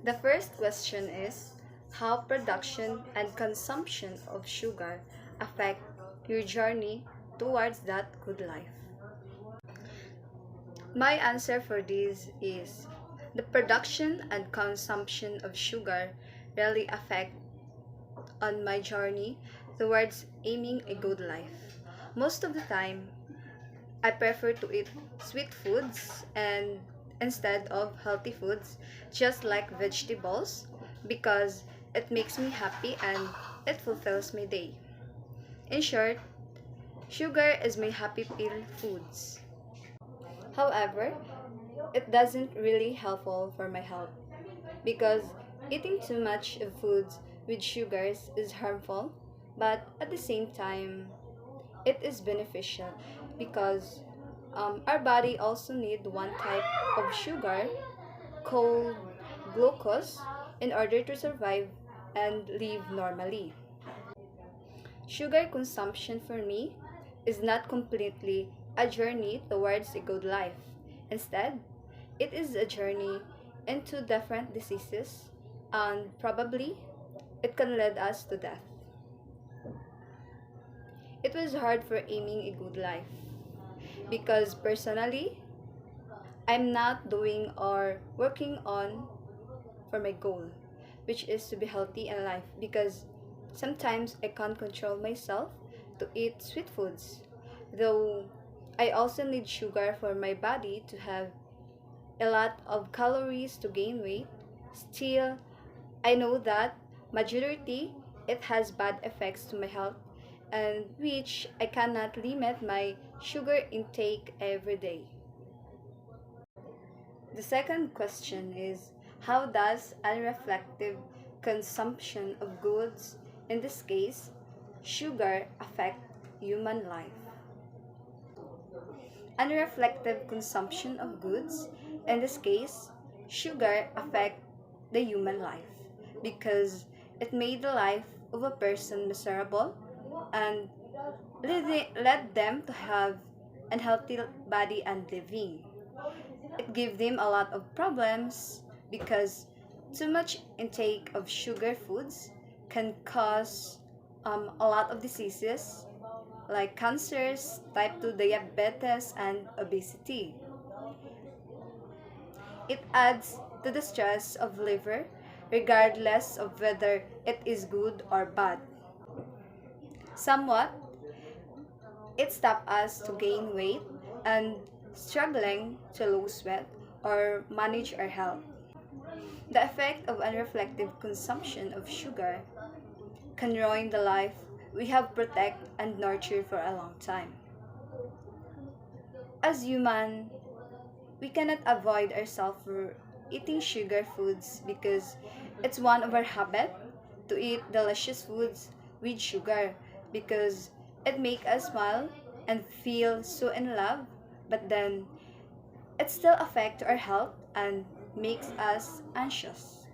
The first question is how production and consumption of sugar affect your journey towards that good life. My answer for this is the production and consumption of sugar really affect on my journey towards aiming a good life. Most of the time, I prefer to eat sweet foods and instead of healthy foods, just like vegetables, because it makes me happy and it fulfills my day. In short, sugar is my happy pill foods. However, it doesn't really helpful for my health because eating too much of foods with sugars is harmful, but at the same time, it is beneficial because our body also need one type of sugar called glucose in order to survive and live normally. Sugar consumption for me is not completely a journey towards a good life. Instead, it is a journey into different diseases and probably it can lead us to death. It was hard for aiming a good life because personally, I'm not doing or working on for my goal, which is to be healthy in life because sometimes I can't control myself to eat sweet foods. Though I also need sugar for my body to have a lot of calories to gain weight, still I know that majority it has bad effects to my health and which I cannot limit my sugar intake every day. The second question is how does unreflective consumption of goods, in this case, sugar, affect human life? Unreflective consumption of goods, in this case, sugar, affect the human life because it made the life of a person miserable and led them to have unhealthy body and living. It gave them a lot of problems because too much intake of sugar foods can cause a lot of diseases like cancers, type 2 diabetes, and obesity. It adds to the stress of liver regardless of whether it is good or bad. Somewhat, it stops us to gain weight and struggling to lose weight or manage our health. The effect of unreflective consumption of sugar can ruin the life we have protected and nurtured for a long time. As human, we cannot avoid ourselves for eating sugar foods because it's one of our habit to eat delicious foods with sugar because it makes us smile and feel so in love, but then it still affects our health and makes us anxious.